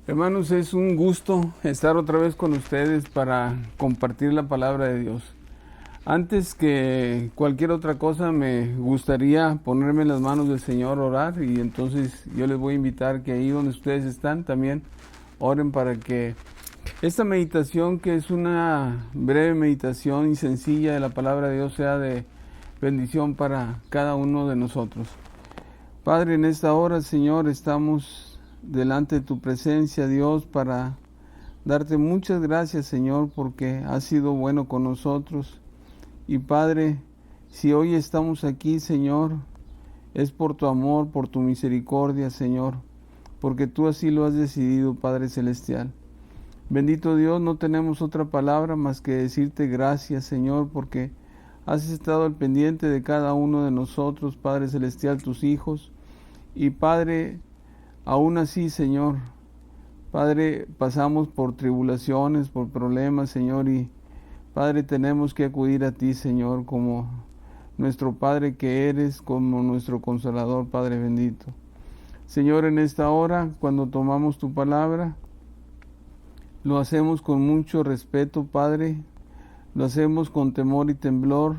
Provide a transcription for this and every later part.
Hermanos, es un gusto estar otra vez con ustedes para compartir la palabra de Dios. Antes que cualquier otra cosa, me gustaría ponerme en las manos del Señor, orar, y entonces yo les voy a invitar que ahí donde ustedes están también oren para que esta meditación, que es una breve meditación y sencilla de la palabra de Dios, sea de bendición para cada uno de nosotros. Padre, en esta hora, Señor, estamos delante de tu presencia, Dios, para darte muchas gracias, Señor, porque has sido bueno con nosotros. Y Padre, si hoy estamos aquí, Señor, es por tu amor, por tu misericordia, Señor, porque tú así lo has decidido, Padre Celestial. Bendito Dios, no tenemos otra palabra más que decirte gracias, Señor, porque has estado al pendiente de cada uno de nosotros, Padre Celestial, tus hijos. Y Padre, aún así, Señor, Padre, pasamos por tribulaciones, por problemas, Señor, y Padre, tenemos que acudir a ti, Señor, como nuestro Padre que eres, como nuestro Consolador, Padre bendito. Señor, en esta hora, cuando tomamos tu palabra, lo hacemos con mucho respeto, Padre, lo hacemos con temor y temblor,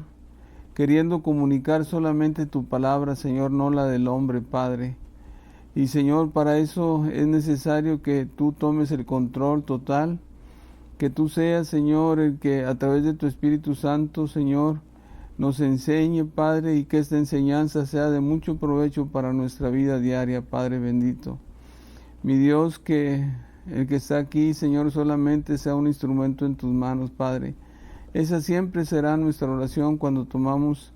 queriendo comunicar solamente tu palabra, Señor, no la del hombre, Padre. Y Señor, para eso es necesario que tú tomes el control total, que tú seas, Señor, el que a través de tu Espíritu Santo, Señor, nos enseñe, Padre, y que esta enseñanza sea de mucho provecho para nuestra vida diaria, Padre bendito. Mi Dios, que el que está aquí, Señor, solamente sea un instrumento en tus manos, Padre. Esa siempre será nuestra oración cuando tomamos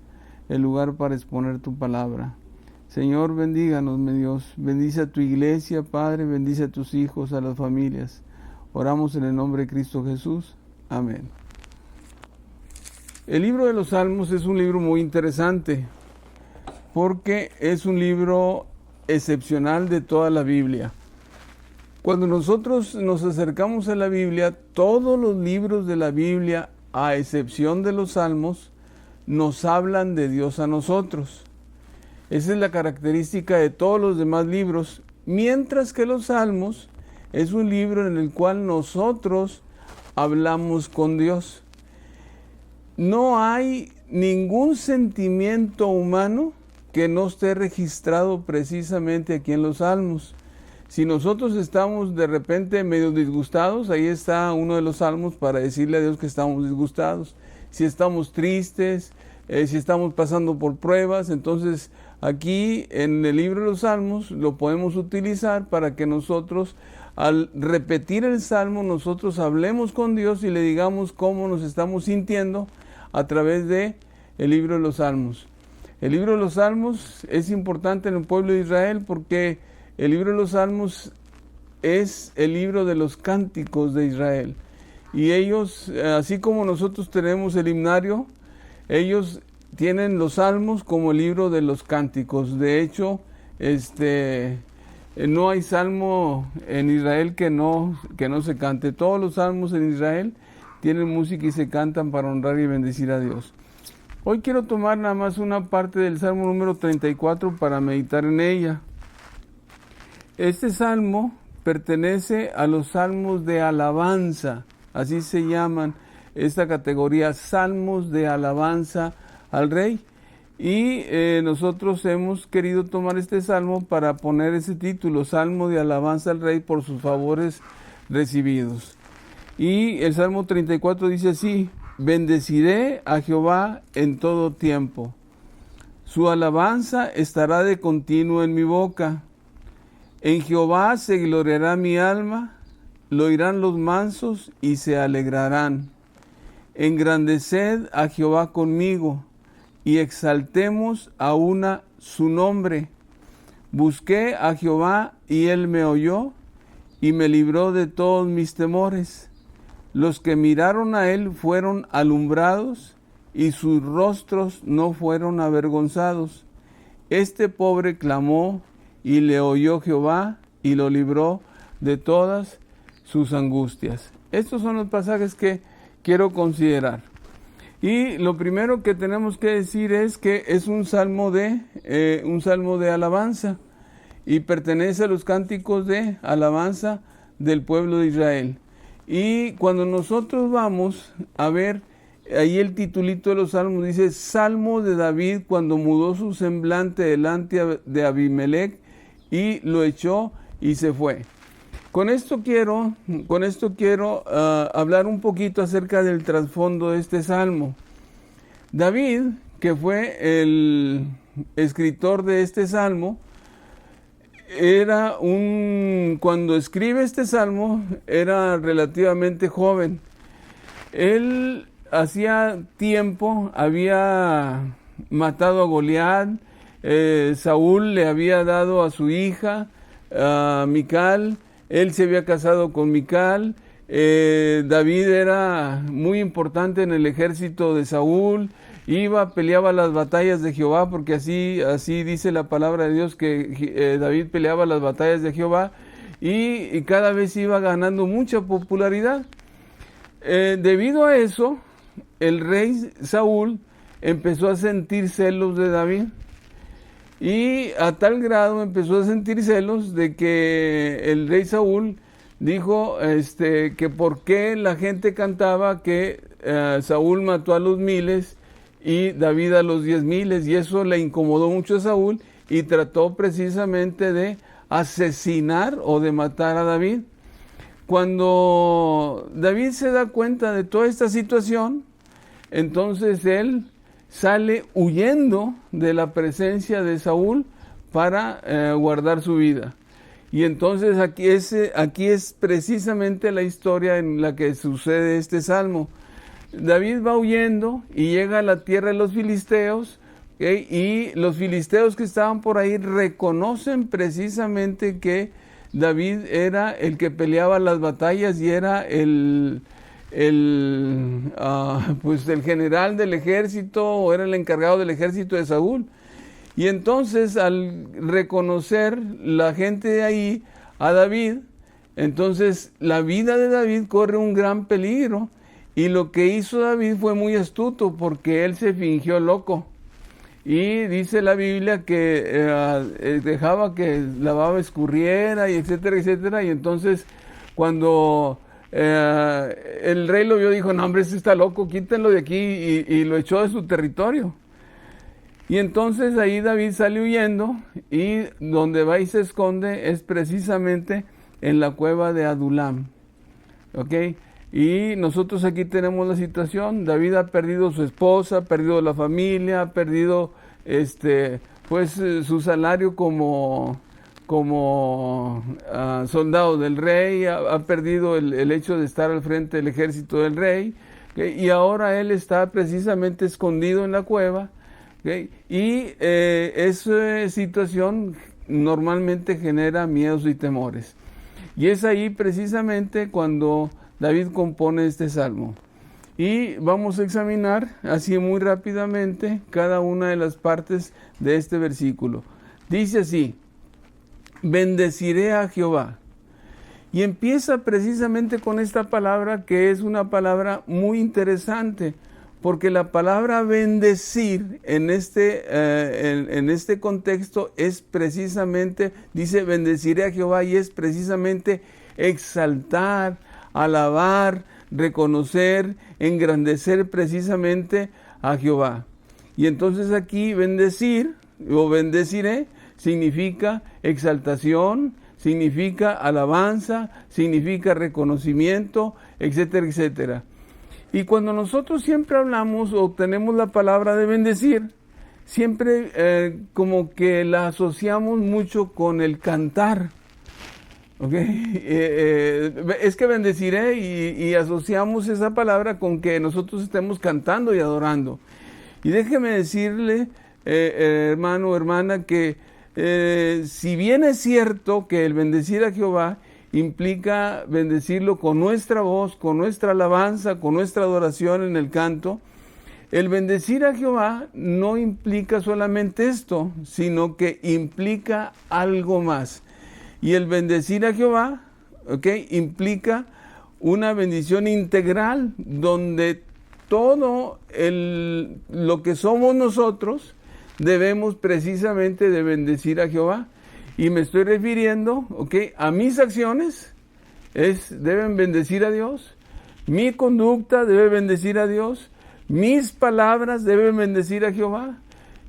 el lugar para exponer tu palabra. Señor, bendíganos, mi Dios. Bendice a tu iglesia, Padre, bendice a tus hijos, a las familias. Oramos en el nombre de Cristo Jesús. Amén. El libro de los Salmos es un libro muy interesante porque es un libro excepcional de toda la Biblia. Cuando nosotros nos acercamos a la Biblia, todos los libros de la Biblia, a excepción de los Salmos, nos hablan de Dios a nosotros. Esa es la característica de todos los demás libros, mientras que los Salmos es un libro en el cual nosotros hablamos con Dios. No hay ningún sentimiento humano que no esté registrado precisamente aquí en los Salmos. Si nosotros estamos de repente medio disgustados, ahí está uno de los salmos para decirle a Dios que estamos disgustados. Si estamos tristes, si estamos pasando por pruebas, entonces aquí en el libro de los Salmos lo podemos utilizar para que nosotros, al repetir el salmo, nosotros hablemos con Dios y le digamos cómo nos estamos sintiendo a través de el libro de los Salmos. El libro de los Salmos es importante en el pueblo de Israel porque el libro de los Salmos es el libro de los cánticos de Israel. Y ellos, así como nosotros tenemos el himnario, ellos tienen los Salmos como el libro de los cánticos. De hecho, no hay salmo en Israel que no se cante. Todos los salmos en Israel tienen música y se cantan para honrar y bendecir a Dios. Hoy quiero tomar nada más una parte del Salmo número 34 para meditar en ella. Este salmo pertenece a los salmos de alabanza, así se llaman esta categoría, salmos de alabanza al Rey. Y nosotros hemos querido tomar este salmo para poner ese título, Salmo de alabanza al Rey por sus favores recibidos. Y el Salmo 34 dice así: bendeciré a Jehová en todo tiempo. Su alabanza estará de continuo en mi boca. En Jehová se gloriará mi alma, lo oirán los mansos y se alegrarán. Engrandeced a Jehová conmigo y exaltemos a una su nombre. Busqué a Jehová y él me oyó y me libró de todos mis temores. Los que miraron a él fueron alumbrados y sus rostros no fueron avergonzados. Este pobre clamó y le oyó Jehová y lo libró de todas sus angustias. Estos son los pasajes que quiero considerar. Y lo primero que tenemos que decir es que es un salmo de alabanza y pertenece a los cánticos de alabanza del pueblo de Israel. Y cuando nosotros vamos a ver, ahí el titulito de los salmos dice, Salmo de David cuando mudó su semblante delante de Abimelech y lo echó y se fue. Con esto quiero hablar un poquito acerca del trasfondo de este salmo. David, que fue el escritor de este salmo, cuando escribe este salmo, era relativamente joven. Él hacía tiempo había matado a Goliat, Saúl le había dado a su hija, a Mical, él se había casado con Mical, David era muy importante en el ejército de Saúl, peleaba las batallas de Jehová, porque así dice la palabra de Dios, que David peleaba las batallas de Jehová, y cada vez iba ganando mucha popularidad. Debido a eso, el rey Saúl empezó a sentir celos de David, y a tal grado empezó a sentir celos de que el rey Saúl dijo que por qué la gente cantaba que Saúl mató a los 1000 y David a los 10,000, y eso le incomodó mucho a Saúl y trató precisamente de asesinar o de matar a David. Cuando David se da cuenta de toda esta situación, entonces él sale huyendo de la presencia de Saúl para guardar su vida. Y entonces aquí es precisamente la historia en la que sucede este salmo. David va huyendo y llega a la tierra de los filisteos, ¿okay? Y los filisteos que estaban por ahí reconocen precisamente que David era el que peleaba las batallas y era el general del ejército, o era el encargado del ejército de Saúl. Y entonces, al reconocer la gente de ahí a David, entonces la vida de David corre un gran peligro. Y lo que hizo David fue muy astuto, porque él se fingió loco. Y dice la Biblia que dejaba que la baba escurriera, y etcétera, etcétera. Y entonces, cuando el rey lo vio, dijo, no, hombre, este está loco, quítenlo de aquí, y lo echó de su territorio. Y entonces ahí David sale huyendo, y donde va y se esconde es precisamente en la cueva de Adulam. ¿Ok? Y nosotros aquí tenemos la situación. David ha perdido su esposa, ha perdido la familia, ha perdido su salario como soldado del rey, ha perdido el hecho de estar al frente del ejército del rey, ¿okay? Y ahora él está precisamente escondido en la cueva, ¿okay? Y esa situación normalmente genera miedos y temores. Y es ahí precisamente cuando David compone este salmo. Y vamos a examinar así muy rápidamente cada una de las partes de este versículo. Dice así: bendeciré a Jehová. Y empieza precisamente con esta palabra, que es una palabra muy interesante, porque la palabra bendecir en este contexto es precisamente, dice bendeciré a Jehová, y es precisamente exaltar, alabar, reconocer, engrandecer precisamente a Jehová. Y entonces aquí bendecir o bendeciré significa exaltación, significa alabanza, significa reconocimiento, etcétera, etcétera. Y cuando nosotros siempre hablamos o tenemos la palabra de bendecir, siempre como que la asociamos mucho con el cantar. Okay. Es que bendeciré y asociamos esa palabra con que nosotros estemos cantando y adorando. Y déjeme decirle, hermano o hermana, que si bien es cierto que el bendecir a Jehová implica bendecirlo con nuestra voz, con nuestra alabanza, con nuestra adoración en el canto, el bendecir a Jehová no implica solamente esto, sino que implica algo más. Y el bendecir a Jehová, implica una bendición integral, donde todo lo que somos nosotros debemos precisamente de bendecir a Jehová. Y me estoy refiriendo, a mis acciones deben bendecir a Dios, mi conducta debe bendecir a Dios, mis palabras deben bendecir a Jehová,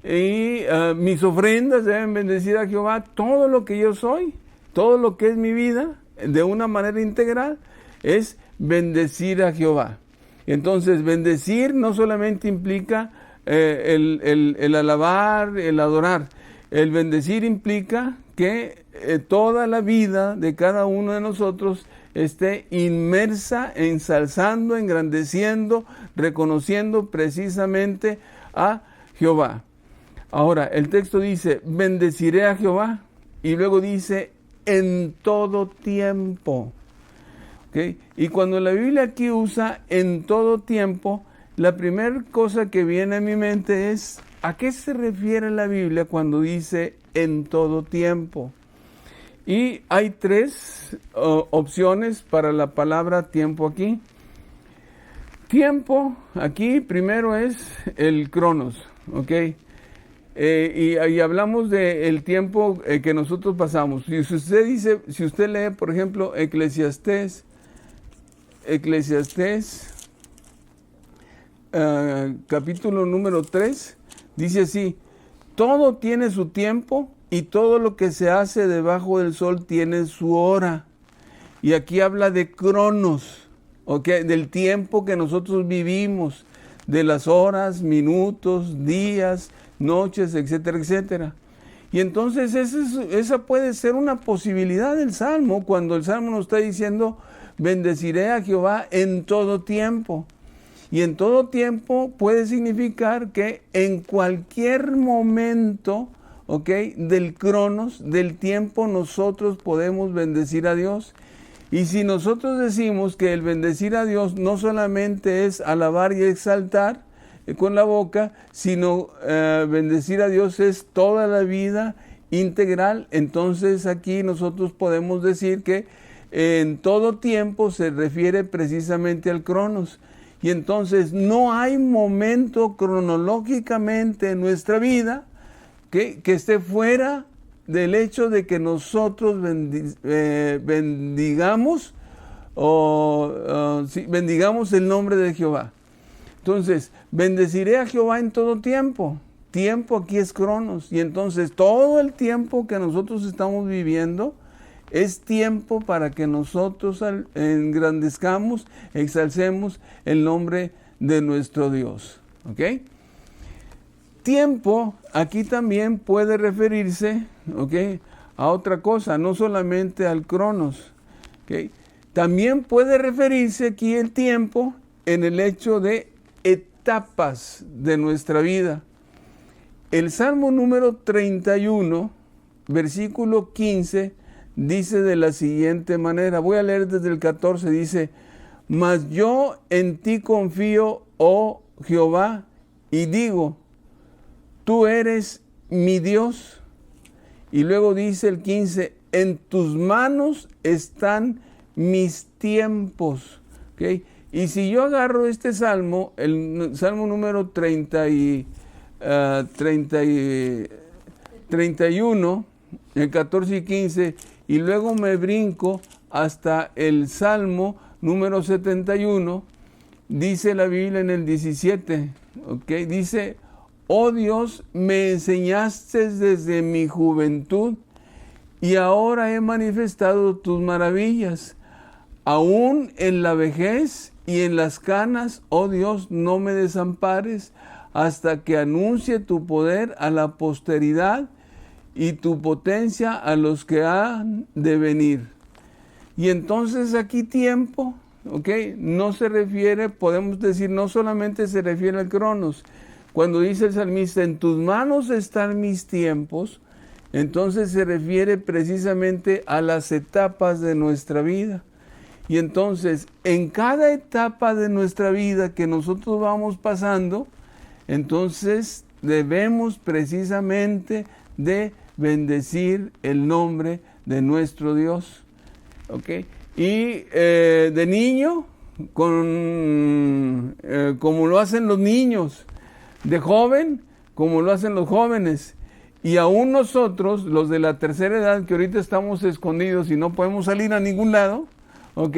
y mis ofrendas deben bendecir a Jehová. Todo lo que yo soy, todo lo que es mi vida, de una manera integral, es bendecir a Jehová. Entonces, bendecir no solamente implica el alabar, el adorar. El bendecir implica que toda la vida de cada uno de nosotros esté inmersa, ensalzando, engrandeciendo, reconociendo precisamente a Jehová. Ahora, el texto dice, bendeciré a Jehová, y luego dice, en todo tiempo. ¿Okay? Y cuando la Biblia aquí usa en todo tiempo, la primera cosa que viene a mi mente es, ¿a qué se refiere la Biblia cuando dice en todo tiempo? Y hay tres opciones para la palabra tiempo aquí. Tiempo aquí primero es el cronos, ¿ok? Y hablamos del tiempo que nosotros pasamos. Si usted lee, por ejemplo, Eclesiastés, capítulo número 3, dice así: todo tiene su tiempo y todo lo que se hace debajo del sol tiene su hora. Y aquí habla de cronos, ¿okay? Del tiempo que nosotros vivimos, de las horas, minutos, días, noches, etcétera, etcétera. Y entonces esa puede ser una posibilidad del Salmo, cuando el Salmo nos está diciendo, bendeciré a Jehová en todo tiempo. Y en todo tiempo puede significar que en cualquier momento, ¿ok?, del cronos, del tiempo, nosotros podemos bendecir a Dios. Y si nosotros decimos que el bendecir a Dios no solamente es alabar y exaltar con la boca, sino bendecir a Dios es toda la vida integral, entonces aquí nosotros podemos decir que en todo tiempo se refiere precisamente al cronos. Y entonces no hay momento cronológicamente en nuestra vida que esté fuera del hecho de que nosotros bendigamos bendigamos el nombre de Jehová. Entonces, bendeciré a Jehová en todo tiempo. Tiempo aquí es cronos. Y entonces todo el tiempo que nosotros estamos viviendo es tiempo para que nosotros engrandezcamos, exalcemos el nombre de nuestro Dios. ¿Ok? Tiempo aquí también puede referirse, ¿ok?, a otra cosa, no solamente al cronos. ¿Ok? También puede referirse aquí el tiempo en el hecho de etapas de nuestra vida. El Salmo número 31, versículo 15, dice de la siguiente manera, voy a leer desde el 14, dice, mas yo en ti confío, oh Jehová, y digo, tú eres mi Dios. Y luego dice el 15, en tus manos están mis tiempos. ¿Okay? Y si yo agarro este salmo, el salmo número 31, el 14 y 15, y luego me brinco hasta el salmo número 71, dice la Biblia en el 17, ¿okay? Dice, oh Dios, me enseñaste desde mi juventud y ahora he manifestado tus maravillas. Aún en la vejez y en las canas, oh Dios, no me desampares hasta que anuncie tu poder a la posteridad y tu potencia a los que han de venir. Y entonces aquí tiempo, ¿ok?, no se refiere, podemos decir, no solamente se refiere al cronos. Cuando dice el salmista, en tus manos están mis tiempos, entonces se refiere precisamente a las etapas de nuestra vida. Y entonces, en cada etapa de nuestra vida que nosotros vamos pasando, entonces debemos precisamente de bendecir el nombre de nuestro Dios. ¿Ok? Y de niño, como lo hacen los niños, de joven, como lo hacen los jóvenes, y aún nosotros, los de la tercera edad, que ahorita estamos escondidos y no podemos salir a ningún lado, ¿ok?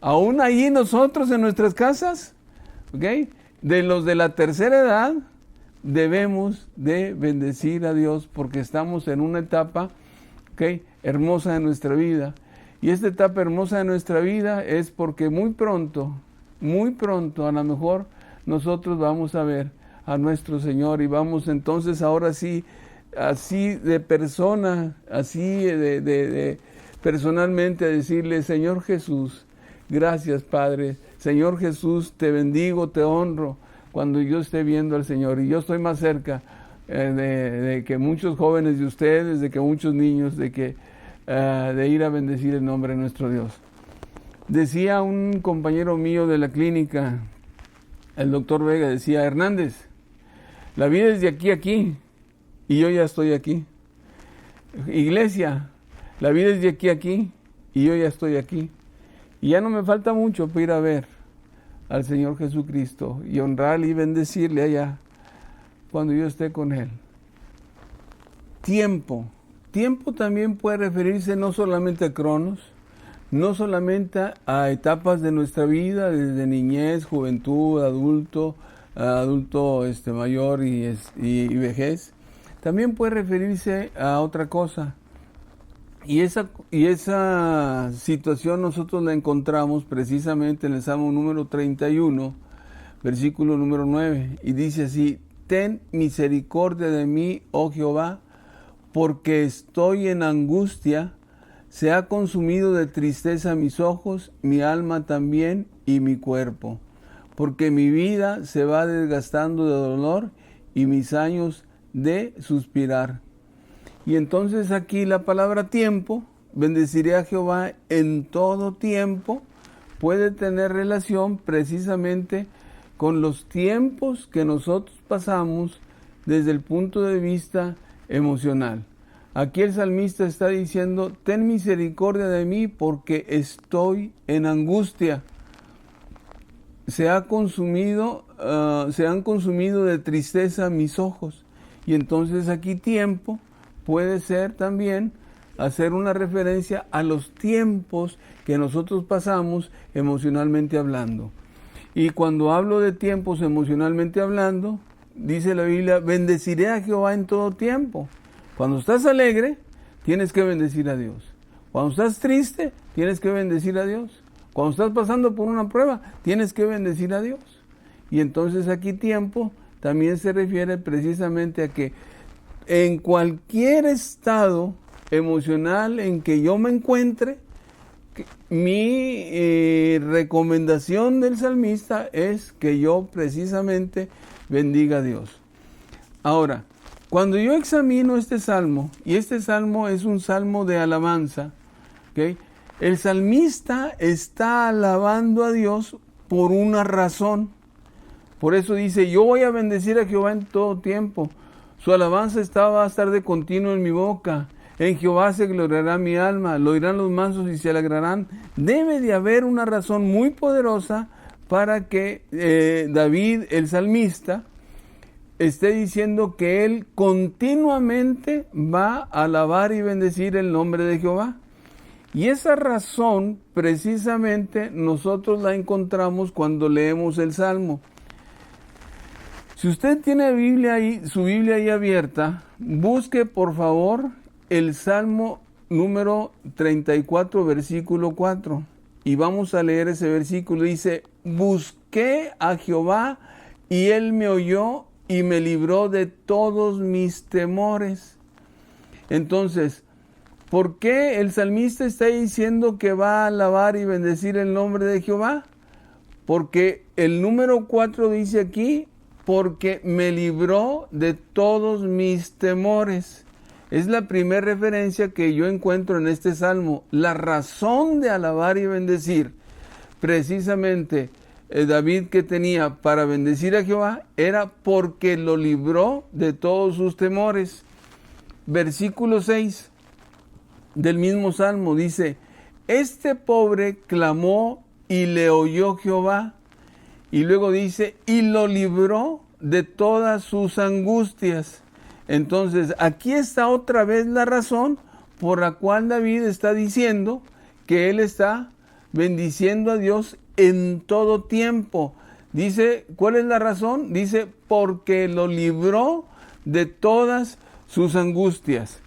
Aún ahí nosotros en nuestras casas, ¿ok? De los de la tercera edad, debemos de bendecir a Dios porque estamos en una etapa, ¿ok?, hermosa de nuestra vida. Y esta etapa hermosa de nuestra vida es porque muy pronto, a lo mejor nosotros vamos a ver a nuestro Señor y vamos entonces ahora sí, así de persona, así de personalmente a decirle: Señor Jesús, gracias Padre, Señor Jesús, te bendigo, te honro, cuando yo esté viendo al Señor. Y yo estoy más cerca de que muchos jóvenes de ustedes, de que muchos niños, de ir a bendecir el nombre de nuestro Dios. Decía un compañero mío de la clínica, el doctor Vega, decía: Hernández, la vida es de aquí a aquí y yo ya estoy aquí. Iglesia, la vida es de aquí a aquí y yo ya estoy aquí. Y ya no me falta mucho para ir a ver al Señor Jesucristo y honrarle y bendecirle allá cuando yo esté con Él. Tiempo. Tiempo también puede referirse no solamente a cronos, no solamente a etapas de nuestra vida, desde niñez, juventud, adulto mayor y vejez. También puede referirse a otra cosa. Y esa situación nosotros la encontramos precisamente en el Salmo número 31, versículo número 9. Y dice así: Ten misericordia de mí, oh Jehová, porque estoy en angustia, se ha consumido de tristeza mis ojos, mi alma también y mi cuerpo, porque mi vida se va desgastando de dolor y mis años de suspirar. Y entonces aquí la palabra tiempo, bendeciré a Jehová en todo tiempo, puede tener relación precisamente con los tiempos que nosotros pasamos desde el punto de vista emocional. Aquí el salmista está diciendo: ten misericordia de mí porque estoy en angustia. Se han consumido de tristeza mis ojos. Y entonces aquí tiempo puede ser también hacer una referencia a los tiempos que nosotros pasamos emocionalmente hablando. Y cuando hablo de tiempos emocionalmente hablando, dice la Biblia: bendeciré a Jehová en todo tiempo. Cuando estás alegre, tienes que bendecir a Dios. Cuando estás triste, tienes que bendecir a Dios. Cuando estás pasando por una prueba, tienes que bendecir a Dios. Y entonces aquí tiempo también se refiere precisamente a que en cualquier estado emocional en que yo me encuentre, mi recomendación del salmista es que yo precisamente bendiga a Dios. Ahora, cuando yo examino este salmo, y este salmo es un salmo de alabanza, ¿okay?, el salmista está alabando a Dios por una razón. Por eso dice: yo voy a bendecir a Jehová en todo tiempo. Su alabanza va a estar de continuo en mi boca. En Jehová se gloriará mi alma, lo oirán los mansos y se alegrarán. Debe de haber una razón muy poderosa para que David, el salmista, esté diciendo que él continuamente va a alabar y bendecir el nombre de Jehová. Y esa razón precisamente nosotros la encontramos cuando leemos el Salmo. Si usted tiene su Biblia ahí abierta, busque por favor el Salmo número 34, versículo 4. Y vamos a leer ese versículo. Dice: busqué a Jehová y él me oyó y me libró de todos mis temores. Entonces, ¿por qué el salmista está diciendo que va a alabar y bendecir el nombre de Jehová? Porque el número 4 dice aquí: porque me libró de todos mis temores. Es la primera referencia que yo encuentro en este salmo. La razón de alabar y bendecir, precisamente David, que tenía para bendecir a Jehová, era porque lo libró de todos sus temores. Versículo 6 del mismo salmo dice: este pobre clamó y le oyó Jehová. Y luego dice: y lo libró de todas sus angustias. Entonces, aquí está otra vez la razón por la cual David está diciendo que él está bendiciendo a Dios en todo tiempo. Dice, ¿cuál es la razón? Dice, porque lo libró de todas sus angustias.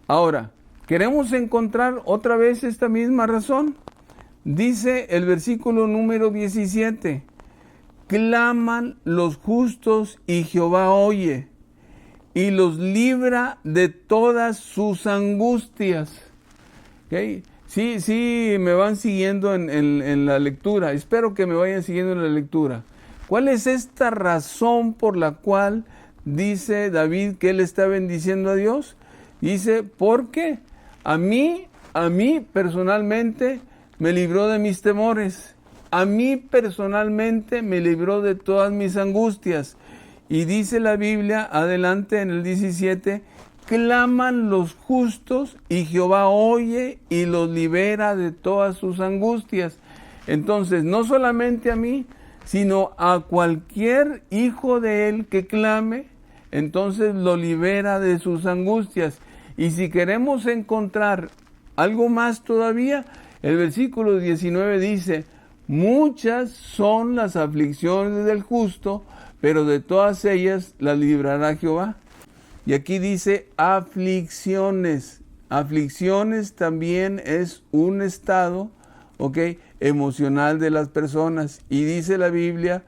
Ahora, queremos encontrar otra vez esta misma razón. Dice el versículo número 17, claman los justos y Jehová oye y los libra de todas sus angustias. ¿Okay? Sí, me van siguiendo en la lectura. Espero que me vayan siguiendo en la lectura. ¿Cuál es esta razón por la cual dice David que él está bendiciendo a Dios? Dice, porque a mí personalmente me libró de mis temores. A mí personalmente me libró de todas mis angustias. Y dice la Biblia, adelante en el 17, claman los justos y Jehová oye y los libera de todas sus angustias. Entonces, no solamente a mí, sino a cualquier hijo de él que clame, entonces lo libera de sus angustias. Y si queremos encontrar algo más todavía, el versículo 19 dice, muchas son las aflicciones del justo, pero de todas ellas las librará Jehová. Y aquí dice aflicciones. Aflicciones también es un estado, emocional de las personas. Y dice la Biblia,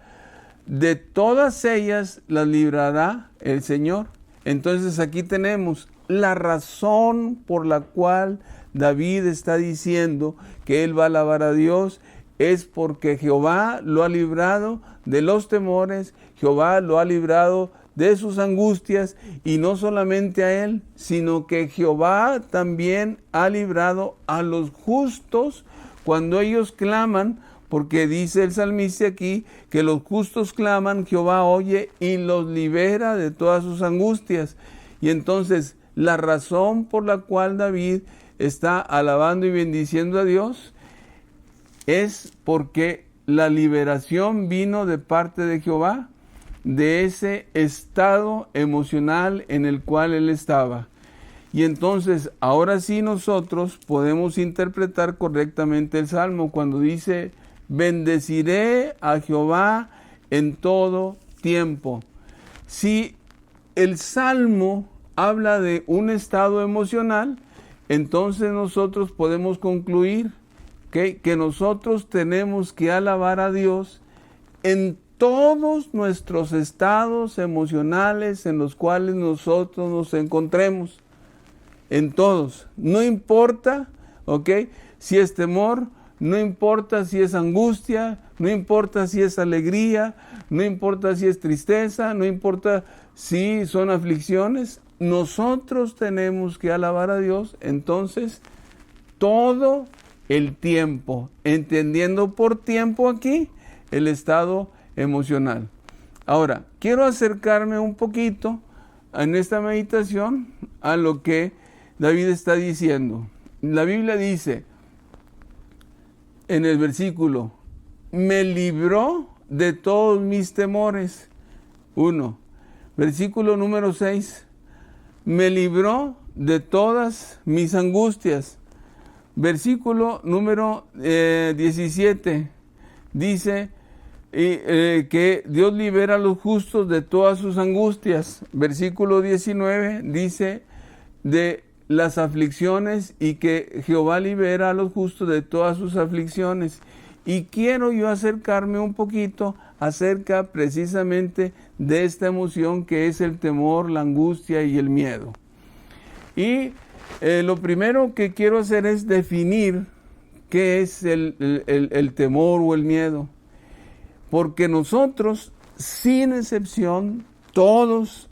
de todas ellas las librará el Señor. Entonces aquí tenemos la razón por la cual David está diciendo que él va a alabar a Dios, es porque Jehová lo ha librado de los temores, Jehová lo ha librado de sus angustias, y no solamente a él, sino que Jehová también ha librado a los justos cuando ellos claman, porque dice el salmista aquí que los justos claman, Jehová oye y los libera de todas sus angustias. Y entonces la razón por la cual David está alabando y bendiciendo a Dios es porque la liberación vino de parte de Jehová, de ese estado emocional en el cual él estaba. Y entonces, ahora sí nosotros podemos interpretar correctamente el Salmo cuando dice, bendeciré a Jehová en todo tiempo. Si el Salmo habla de un estado emocional, entonces nosotros podemos concluir que nosotros tenemos que alabar a Dios en todos nuestros estados emocionales en los cuales nosotros nos encontremos. En todos. No importa, si es temor, no importa si es angustia, no importa si es alegría, no importa si es tristeza, no importa si son aflicciones. Nosotros tenemos que alabar a Dios, entonces, todo el tiempo, entendiendo por tiempo aquí el estado emocional. Ahora, quiero acercarme un poquito en esta meditación a lo que David está diciendo. La Biblia dice en el versículo, me libró de todos mis temores. 1. Versículo número 6, me libró de todas mis angustias. Versículo número 17, dice que Dios libera a los justos de todas sus angustias. Versículo 19 dice de las aflicciones y que Jehová libera a los justos de todas sus aflicciones. Y quiero yo acercarme un poquito acerca precisamente de esta emoción que es el temor, la angustia y el miedo. Y lo primero que quiero hacer es definir qué es el temor o el miedo. Porque nosotros, sin excepción, todos,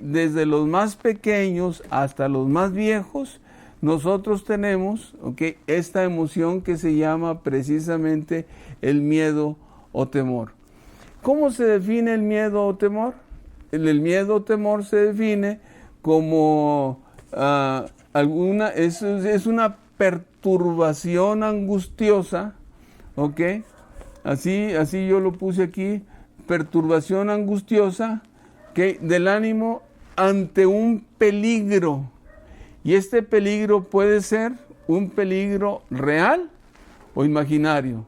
desde los más pequeños hasta los más viejos, nosotros tenemos, esta emoción que se llama precisamente el miedo o temor. ¿Cómo se define el miedo o temor? El miedo o temor se define como es una perturbación angustiosa, Así yo lo puse aquí, perturbación angustiosa, del ánimo ante un peligro. Y este peligro puede ser un peligro real o imaginario.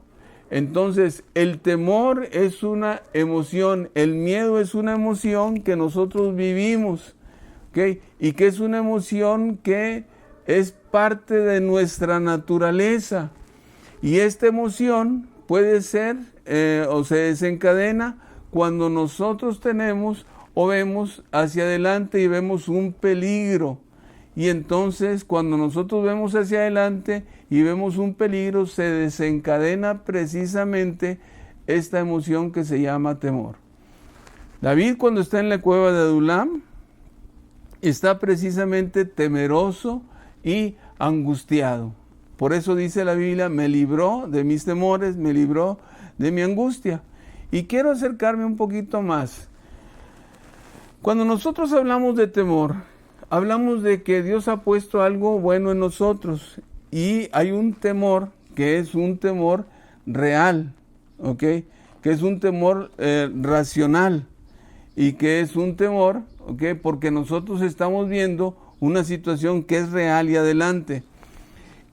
Entonces, el temor es una emoción, el miedo es una emoción que nosotros vivimos, ¿ok? Y que es una emoción que es parte de nuestra naturaleza. Y esta emoción puede ser o se desencadena cuando nosotros tenemos o vemos hacia adelante y vemos un peligro. Y entonces cuando nosotros vemos hacia adelante y vemos un peligro, se desencadena precisamente esta emoción que se llama temor. David, cuando está en la cueva de Adulam, está precisamente temeroso y angustiado. Por eso dice la Biblia, me libró de mis temores, me libró de mi angustia. Y quiero acercarme un poquito más. Cuando nosotros hablamos de temor, hablamos de que Dios ha puesto algo bueno en nosotros. Y hay un temor que es un temor real, ¿ok? Que es un temor racional. Y que es un temor, ¿ok? Porque nosotros estamos viendo una situación que es real y adelante.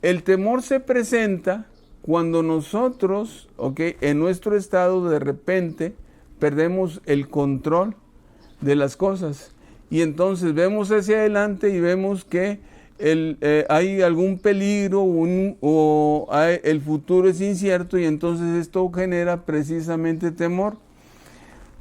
El temor se presenta cuando nosotros, ¿ok? En nuestro estado de repente perdemos el control de las cosas. Y entonces vemos hacia adelante y vemos que hay algún peligro o el futuro es incierto, y entonces esto genera precisamente temor.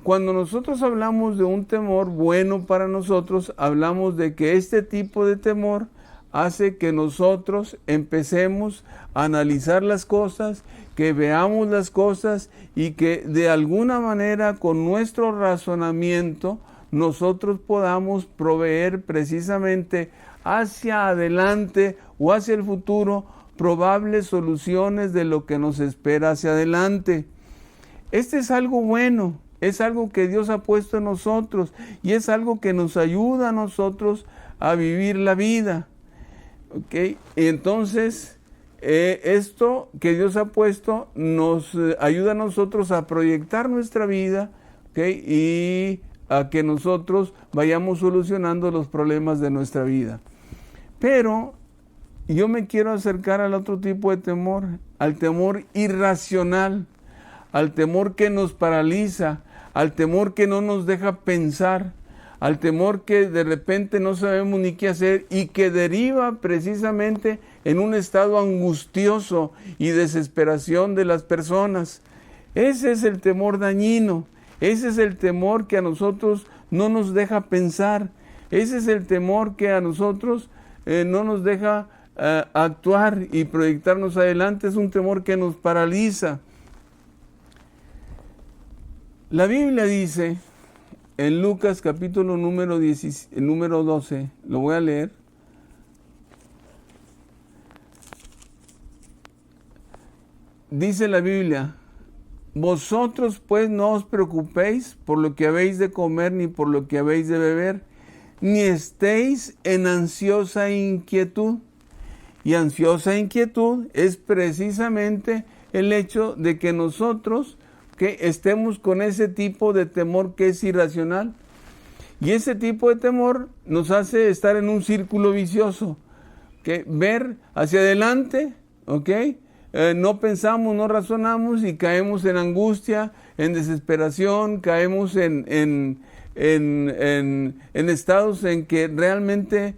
Cuando nosotros hablamos de un temor bueno para nosotros, hablamos de que este tipo de temor hace que nosotros empecemos a analizar las cosas, que veamos las cosas y que de alguna manera con nuestro razonamiento nosotros podamos proveer precisamente hacia adelante o hacia el futuro probables soluciones de lo que nos espera hacia adelante. Este es algo bueno. Es algo que Dios ha puesto en nosotros y es algo que nos ayuda a nosotros a vivir la vida. ¿Okay? Entonces, esto que Dios ha puesto nos ayuda a nosotros a proyectar nuestra vida, ¿okay? Y a que nosotros vayamos solucionando los problemas de nuestra vida. Pero yo me quiero acercar al otro tipo de temor, al temor irracional, al temor que nos paraliza, al temor que no nos deja pensar, al temor que de repente no sabemos ni qué hacer y que deriva precisamente en un estado angustioso y desesperación de las personas. Ese es el temor dañino, ese es el temor que a nosotros no nos deja pensar, ese es el temor que a nosotros no nos deja actuar y proyectarnos adelante, es un temor que nos paraliza. La Biblia dice en Lucas capítulo número 12, lo voy a leer. Dice la Biblia, vosotros pues no os preocupéis por lo que habéis de comer ni por lo que habéis de beber, ni estéis en ansiosa inquietud. Y ansiosa inquietud es precisamente el hecho de que nosotros que estemos con ese tipo de temor que es irracional. Y ese tipo de temor nos hace estar en un círculo vicioso, que ver hacia adelante, ¿ok? No pensamos, no razonamos y caemos en angustia, en desesperación, caemos en estados en que realmente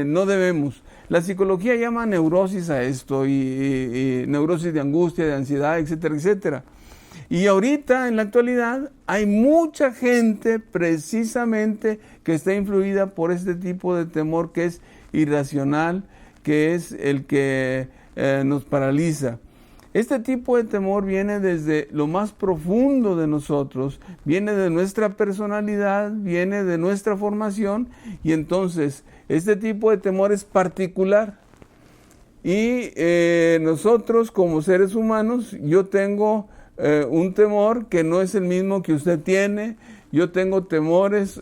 no debemos. La psicología llama neurosis a esto, y neurosis de angustia, de ansiedad, etcétera, etcétera. Y ahorita, en la actualidad, hay mucha gente precisamente que está influida por este tipo de temor que es irracional, que es el que nos paraliza. Este tipo de temor viene desde lo más profundo de nosotros, viene de nuestra personalidad, viene de nuestra formación, y entonces este tipo de temor es particular. Y nosotros como seres humanos, yo tengo un temor que no es el mismo que usted tiene. Yo tengo temores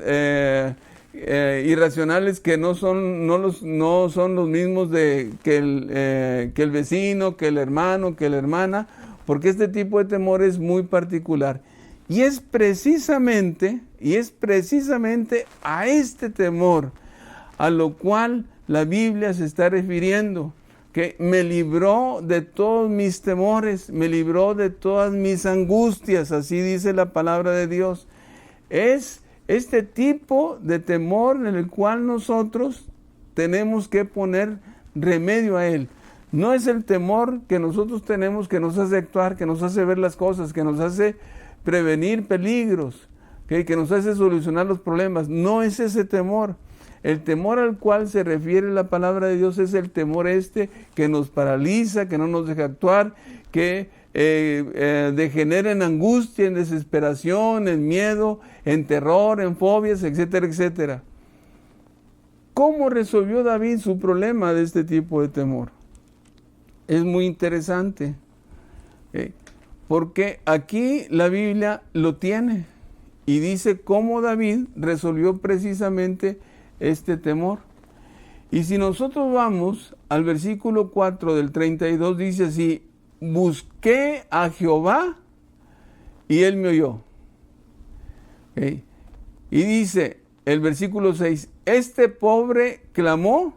irracionales que no son los mismos que el vecino, que el hermano, que la hermana, porque este tipo de temor es muy particular. Y es precisamente a este temor a lo cual la Biblia se está refiriendo. que me libró de todos mis temores, me libró de todas mis angustias, así dice la palabra de Dios. Es este tipo de temor en el cual nosotros tenemos que poner remedio a él. No es el temor que nosotros tenemos que nos hace actuar, que nos hace ver las cosas, que nos hace prevenir peligros, que nos hace solucionar los problemas. No es ese temor. El temor al cual se refiere la palabra de Dios es el temor que nos paraliza, que no nos deja actuar, que degenera en angustia, en desesperación, en miedo, en terror, en fobias, etcétera, etcétera. ¿Cómo resolvió David su problema de este tipo de temor? Es muy interesante, porque aquí la Biblia lo tiene y dice cómo David resolvió precisamente este temor. Y si nosotros vamos al versículo 4 del 32, dice así: busqué a Jehová y él me oyó. Y dice el versículo 6, este pobre clamó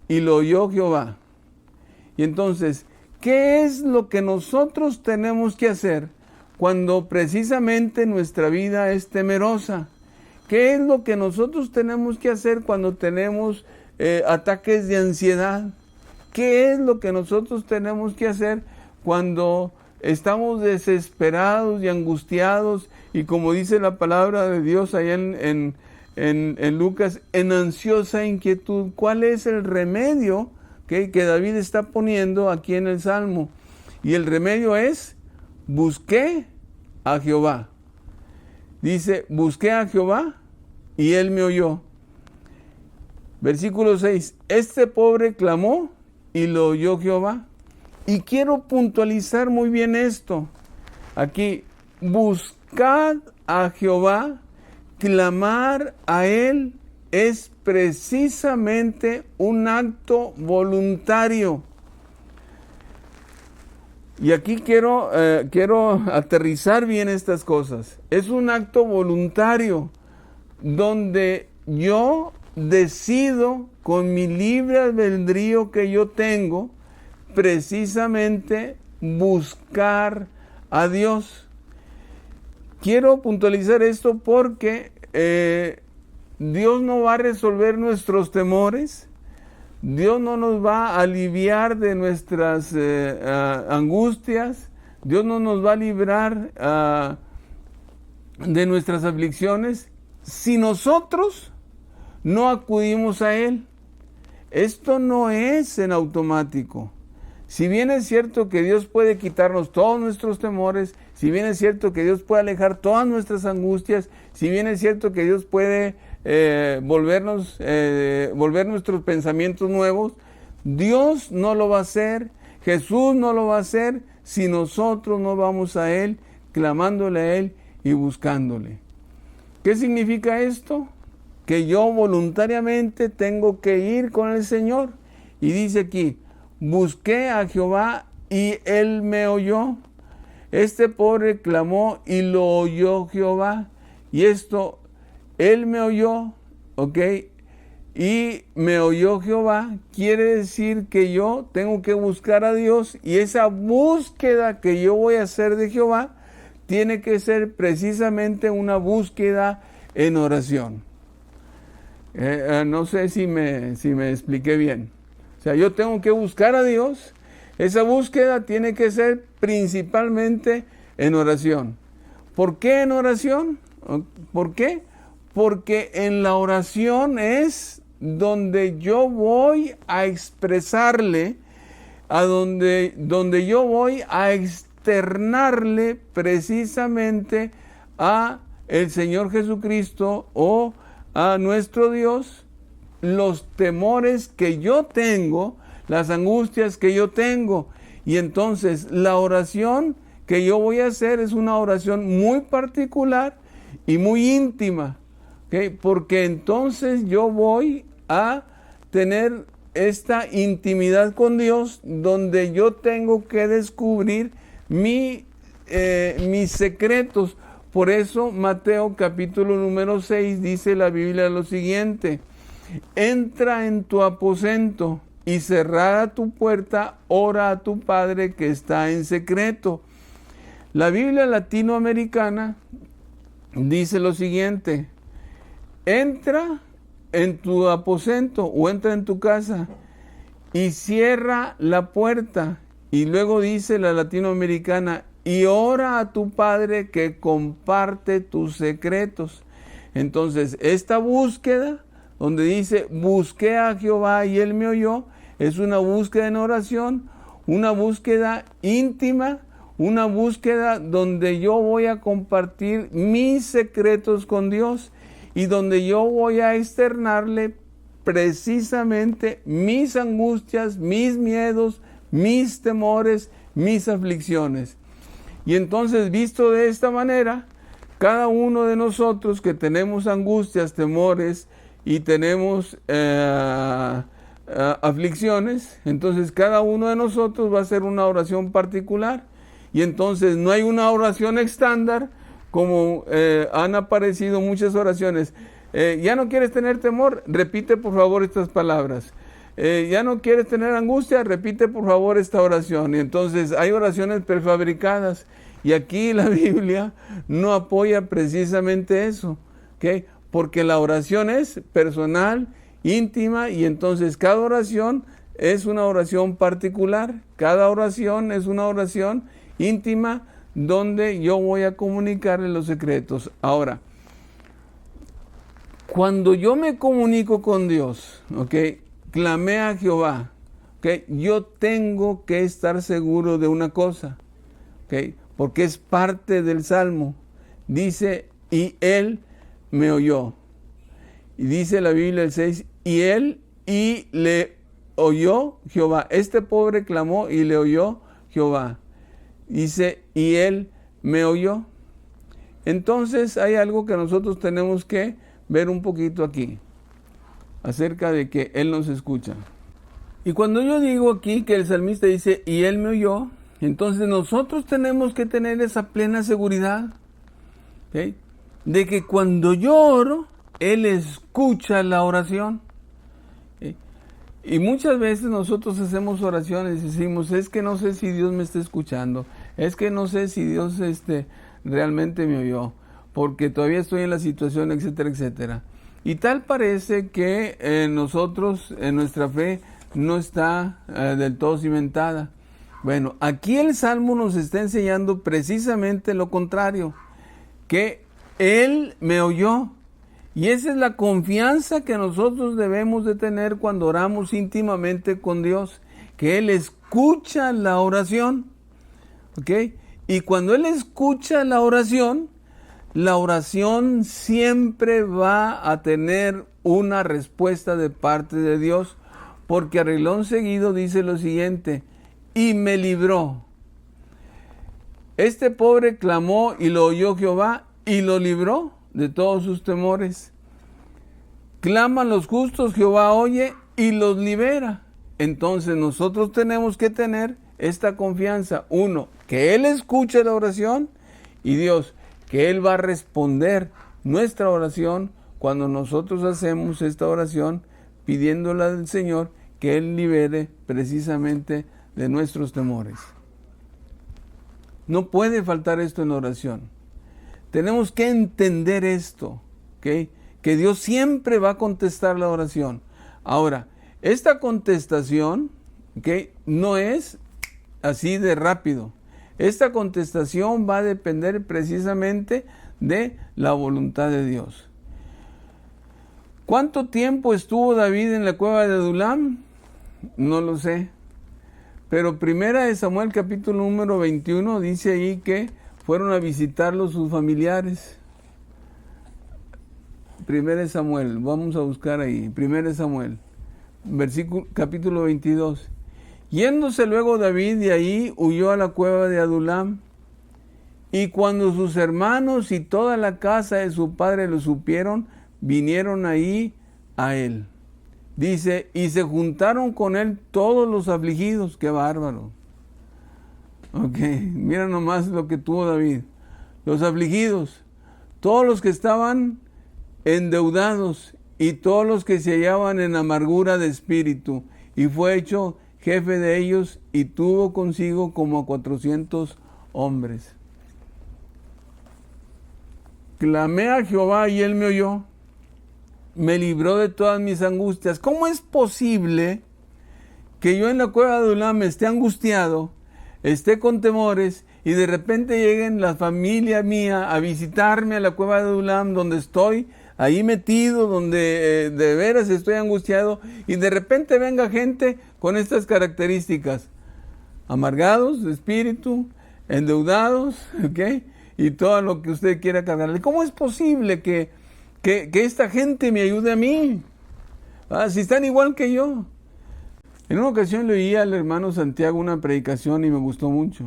y lo oyó Jehová. Y entonces, ¿qué es lo que nosotros tenemos que hacer cuando precisamente nuestra vida es temerosa? ¿Qué es lo que nosotros tenemos que hacer cuando tenemos ataques de ansiedad? ¿Qué es lo que nosotros tenemos que hacer cuando estamos desesperados y angustiados? Y como dice la palabra de Dios allá en Lucas, en ansiosa inquietud. ¿Cuál es el remedio que David está poniendo aquí en el Salmo? Y el remedio es: busqué a Jehová. Dice, busqué a Jehová y él me oyó. Versículo 6, este pobre clamó y lo oyó Jehová. Y quiero puntualizar muy bien esto. Aquí, buscad a Jehová, clamar a él es precisamente un acto voluntario. Y aquí quiero aterrizar bien estas cosas. Es un acto voluntario donde yo decido con mi libre albedrío que yo tengo precisamente buscar a Dios. Quiero puntualizar esto porque Dios no va a resolver nuestros temores. Dios no nos va a aliviar de nuestras angustias. Dios no nos va a librar de nuestras aflicciones si nosotros no acudimos a Él. Esto no es en automático. Si bien es cierto que Dios puede quitarnos todos nuestros temores, si bien es cierto que Dios puede alejar todas nuestras angustias, si bien es cierto que Dios puede volver nuestros pensamientos nuevos, Dios no lo va a hacer, Jesús no lo va a hacer si nosotros no vamos a Él, clamándole a Él y buscándole. ¿Qué significa esto? Que yo voluntariamente tengo que ir con el Señor. Y dice aquí, busqué a Jehová y Él me oyó. Este pobre clamó y lo oyó Jehová. Y esto, Él me oyó, ¿ok? Y me oyó Jehová, quiere decir que yo tengo que buscar a Dios, y esa búsqueda que yo voy a hacer de Jehová tiene que ser precisamente una búsqueda en oración. No sé si me expliqué bien. O sea, yo tengo que buscar a Dios. Esa búsqueda tiene que ser principalmente en oración. ¿Por qué en oración? ¿Por qué? Porque en la oración es donde yo voy a expresarle, donde yo voy a externarle precisamente a el Señor Jesucristo o a nuestro Dios los temores que yo tengo, las angustias que yo tengo. Y entonces la oración que yo voy a hacer es una oración muy particular y muy íntima, ¿okay? Porque entonces yo voy a tener esta intimidad con Dios, donde yo tengo que descubrir mis secretos. Por eso Mateo capítulo número 6 dice la Biblia lo siguiente: entra en tu aposento y cerrada tu puerta, ora a tu Padre que está en secreto. La Biblia latinoamericana dice lo siguiente: entra en tu aposento o entra en tu casa y cierra la puerta. Y luego dice la latinoamericana, y ora a tu Padre que comparte tus secretos. Entonces, esta búsqueda, donde dice, busqué a Jehová y él me oyó, es una búsqueda en oración, una búsqueda íntima, una búsqueda donde yo voy a compartir mis secretos con Dios y donde yo voy a externarle precisamente mis angustias, mis miedos, mis temores, mis aflicciones. Y entonces, visto de esta manera, cada uno de nosotros que tenemos angustias, temores y tenemos aflicciones, entonces cada uno de nosotros va a hacer una oración particular. Y entonces no hay una oración estándar como han aparecido muchas oraciones. ¿Ya no quieres tener temor? Repite por favor estas palabras. ¿Ya no quieres tener angustia? Repite por favor esta oración. Y entonces hay oraciones prefabricadas. Y aquí la Biblia no apoya precisamente eso, ¿okay? Porque la oración es personal, íntima, y entonces cada oración es una oración particular. Cada oración es una oración íntima donde yo voy a comunicarle los secretos. Ahora, cuando yo me comunico con Dios, ¿okay? Clamé a Jehová, ¿okay? Yo tengo que estar seguro de una cosa, ¿okay? Porque es parte del Salmo. Dice, y él me oyó. Y dice la Biblia el 6, y le oyó Jehová. Este pobre clamó y le oyó Jehová. Dice, y él me oyó. Entonces hay algo que nosotros tenemos que ver un poquito aquí, acerca de que él nos escucha. Y cuando yo digo aquí que el salmista dice, y él me oyó, entonces nosotros tenemos que tener esa plena seguridad, ¿okay? De que cuando yo oro, él escucha la oración. ¿Okay? Y muchas veces nosotros hacemos oraciones y decimos, es que no sé si Dios me está escuchando, es que no sé si Dios realmente me oyó, porque todavía estoy en la situación, etcétera, etcétera. Y tal parece que nosotros, en nuestra fe, no está del todo cimentada. Bueno, aquí el Salmo nos está enseñando precisamente lo contrario, que Él me oyó. Y esa es la confianza que nosotros debemos de tener cuando oramos íntimamente con Dios, que Él escucha la oración, ¿ok? Y cuando Él escucha la oración siempre va a tener una respuesta de parte de Dios, porque a renglón seguido dice lo siguiente, y me libró. Este pobre clamó y lo oyó Jehová y lo libró de todos sus temores. Claman los justos, Jehová oye y los libera. Entonces nosotros tenemos que tener esta confianza. Uno, que Él escuche la oración, y Dios, que Él va a responder nuestra oración cuando nosotros hacemos esta oración pidiéndole al Señor que Él libere precisamente de nuestros temores. No puede faltar esto en oración. Tenemos que entender esto, ¿okay? Que Dios siempre va a contestar la oración. Ahora, esta contestación, ¿okay? No es así de rápido. Esta contestación va a depender precisamente de la voluntad de Dios. ¿Cuánto tiempo estuvo David en la cueva de Adulam? No lo sé. Pero primera de Samuel capítulo número 21 dice ahí que fueron a visitarlo sus familiares. Primera de Samuel, vamos a buscar ahí. Primera de Samuel, capítulo 22. Yéndose luego David de ahí, huyó a la cueva de Adulam. Y cuando sus hermanos y toda la casa de su padre lo supieron, vinieron ahí a él. Dice, y se juntaron con él todos los afligidos. ¡Qué bárbaro! Ok, mira nomás lo que tuvo David. Los afligidos, todos los que estaban endeudados y todos los que se hallaban en amargura de espíritu. y fue hecho jefe de ellos y tuvo consigo como a 400 hombres. Clamé a Jehová y él me oyó, me libró de todas mis angustias. ¿Cómo es posible que yo en la cueva de Adulam esté angustiado, esté con temores y de repente lleguen la familia mía a visitarme a la cueva de Adulam donde estoy ahí metido, donde de veras estoy angustiado, y de repente venga gente con estas características: amargados de espíritu, endeudados, ¿ok? Y todo lo que usted quiera cargarle? ¿Cómo es posible que esta gente me ayude a mí? Si están igual que yo. En una ocasión leí al hermano Santiago una predicación y me gustó mucho.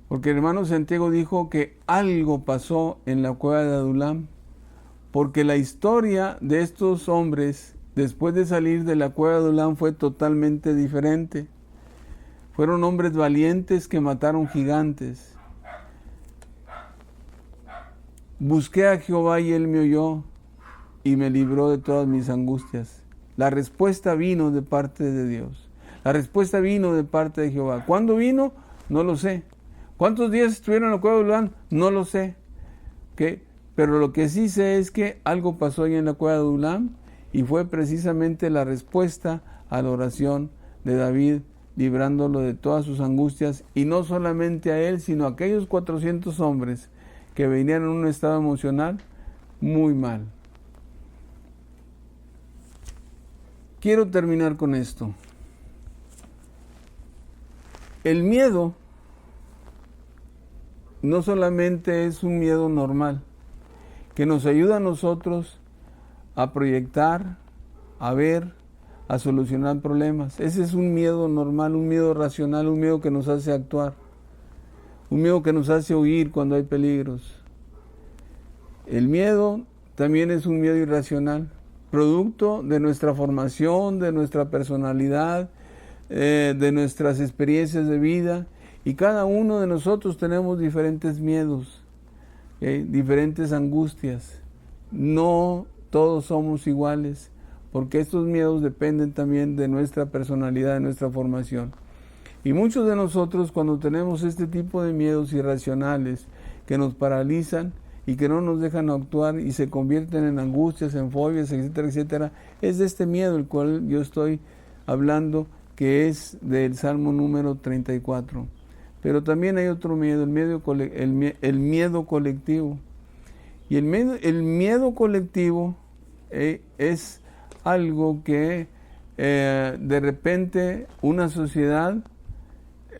Porque el hermano Santiago dijo que algo pasó en la cueva de Adulam. Porque la historia de estos hombres, después de salir de la cueva de Adulam, fue totalmente diferente. Fueron hombres valientes que mataron gigantes. Busqué a Jehová y él me oyó y me libró de todas mis angustias. La respuesta vino de parte de Dios. La respuesta vino de parte de Jehová. ¿Cuándo vino? No lo sé. ¿Cuántos días estuvieron en la cueva de Adulam? No lo sé. ¿Qué? Pero lo que sí sé es que algo pasó ahí en la cueva de Adulam y fue precisamente la respuesta a la oración de David, librándolo de todas sus angustias, y no solamente a él, sino a aquellos 400 hombres que venían en un estado emocional muy mal. Quiero terminar con esto. El miedo no solamente es un miedo normal, que nos ayuda a nosotros a proyectar, a ver, a solucionar problemas. Ese es un miedo normal, un miedo racional, un miedo que nos hace actuar, un miedo que nos hace huir cuando hay peligros. El miedo también es un miedo irracional, producto de nuestra formación, de nuestra personalidad, de nuestras experiencias de vida, y cada uno de nosotros tenemos diferentes miedos, diferentes angustias. No todos somos iguales, porque estos miedos dependen también de nuestra personalidad, de nuestra formación. Y muchos de nosotros, cuando tenemos este tipo de miedos irracionales que nos paralizan y que no nos dejan actuar y se convierten en angustias, en fobias, etcétera, etcétera, es de este miedo el cual yo estoy hablando, que es del Salmo número 34. Pero también hay otro miedo, el miedo colectivo. Y el miedo colectivo es algo que de repente una sociedad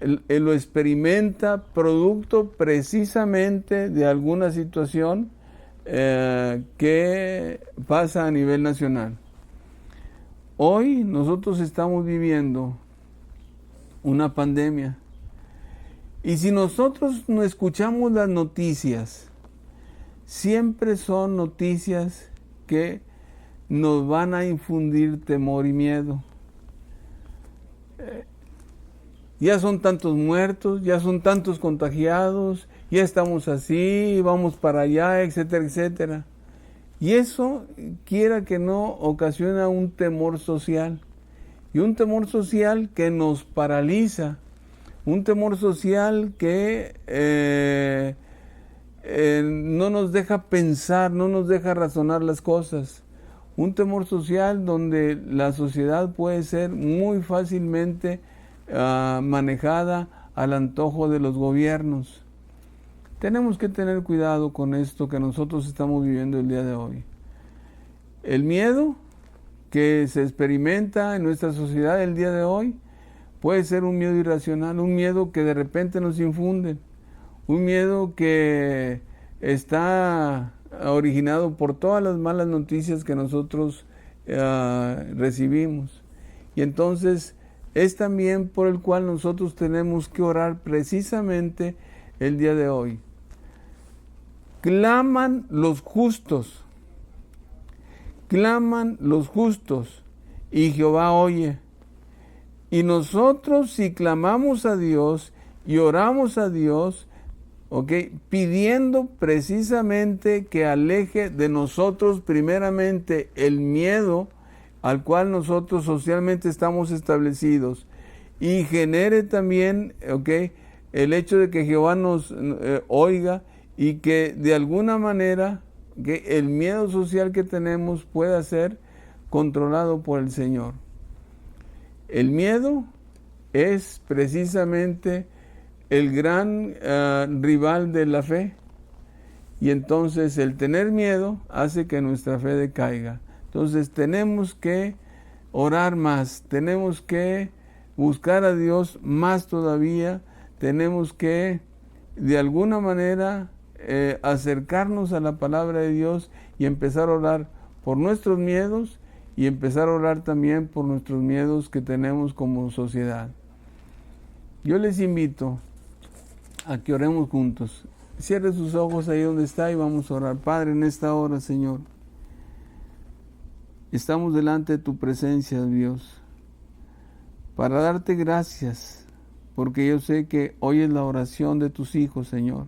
lo experimenta producto precisamente de alguna situación que pasa a nivel nacional. Hoy nosotros estamos viviendo una pandemia, y si nosotros no escuchamos las noticias, siempre son noticias que nos van a infundir temor y miedo. Ya son tantos muertos, ya son tantos contagiados, ya estamos así, vamos para allá, etcétera, etcétera. Y eso, quiera que no, ocasiona un temor social. Y un temor social que nos paraliza. Un temor social que no nos deja pensar, no nos deja razonar las cosas. Un temor social donde la sociedad puede ser muy fácilmente manejada al antojo de los gobiernos. Tenemos que tener cuidado con esto que nosotros estamos viviendo el día de hoy. El miedo que se experimenta en nuestra sociedad el día de hoy puede ser un miedo irracional, un miedo que de repente nos infunden, un miedo que está originado por todas las malas noticias que nosotros recibimos. Y entonces es también por el cual nosotros tenemos que orar precisamente el día de hoy. Claman los justos, y Jehová oye. Y nosotros, si clamamos a Dios y oramos a Dios, pidiendo precisamente que aleje de nosotros primeramente el miedo al cual nosotros socialmente estamos establecidos, y genere también, el hecho de que Jehová nos oiga, y que de alguna manera que el miedo social que tenemos pueda ser controlado por el Señor. El miedo es precisamente el gran rival de la fe, y entonces el tener miedo hace que nuestra fe decaiga. Entonces tenemos que orar más, tenemos que buscar a Dios más todavía, tenemos que de alguna manera acercarnos a la palabra de Dios y empezar a orar por nuestros miedos, y empezar a orar también por nuestros miedos que tenemos como sociedad. Yo les invito a que oremos juntos. Cierre sus ojos ahí donde está y vamos a orar. Padre, en esta hora, Señor, estamos delante de tu presencia, Dios, para darte gracias, porque yo sé que oyes la oración de tus hijos, Señor.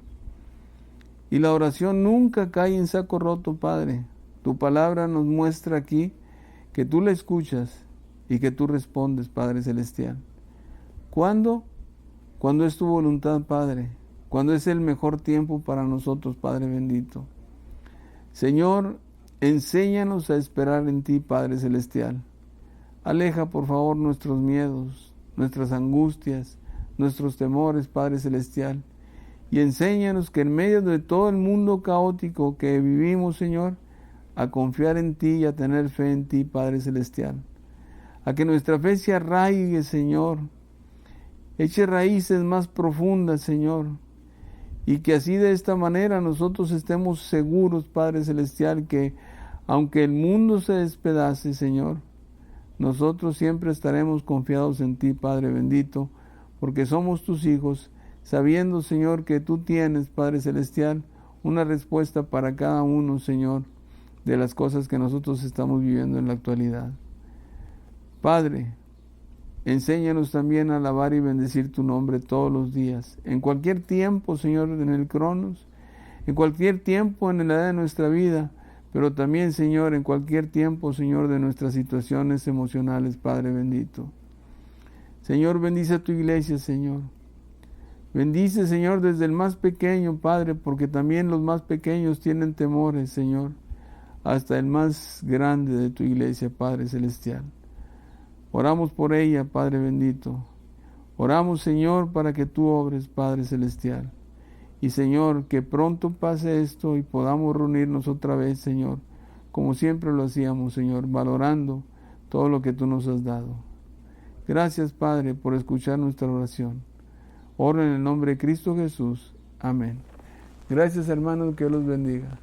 Y la oración nunca cae en saco roto, Padre. Tu palabra nos muestra aquí que tú la escuchas y que tú respondes, Padre Celestial. ¿Cuándo? Cuando es tu voluntad, Padre. Cuando es el mejor tiempo para nosotros, Padre bendito. Señor, enséñanos a esperar en ti, Padre Celestial. Aleja, por favor, nuestros miedos, nuestras angustias, nuestros temores, Padre Celestial. Y enséñanos que en medio de todo el mundo caótico que vivimos, Señor, a confiar en ti y a tener fe en ti, Padre Celestial. A que nuestra fe se arraigue, Señor. Eche raíces más profundas, Señor. Y que así de esta manera nosotros estemos seguros, Padre Celestial, que aunque el mundo se despedace, Señor, nosotros siempre estaremos confiados en ti, Padre bendito, porque somos tus hijos, sabiendo, Señor, que tú tienes, Padre Celestial, una respuesta para cada uno, Señor, de las cosas que nosotros estamos viviendo en la actualidad. Padre, enséñanos también a alabar y bendecir tu nombre todos los días, en cualquier tiempo, Señor, en el Cronos, en cualquier tiempo en la edad de nuestra vida, pero también, Señor, en cualquier tiempo, Señor, de nuestras situaciones emocionales, Padre bendito. Señor, bendice a tu iglesia, Señor. Bendice, Señor, desde el más pequeño, Padre, porque también los más pequeños tienen temores, Señor, hasta el más grande de tu iglesia, Padre Celestial. Oramos por ella, Padre bendito. Oramos, Señor, para que tú obres, Padre Celestial. Y, Señor, que pronto pase esto y podamos reunirnos otra vez, Señor, como siempre lo hacíamos, Señor, valorando todo lo que tú nos has dado. Gracias, Padre, por escuchar nuestra oración. Oro en el nombre de Cristo Jesús. Amén. Gracias, hermanos, que Dios los bendiga.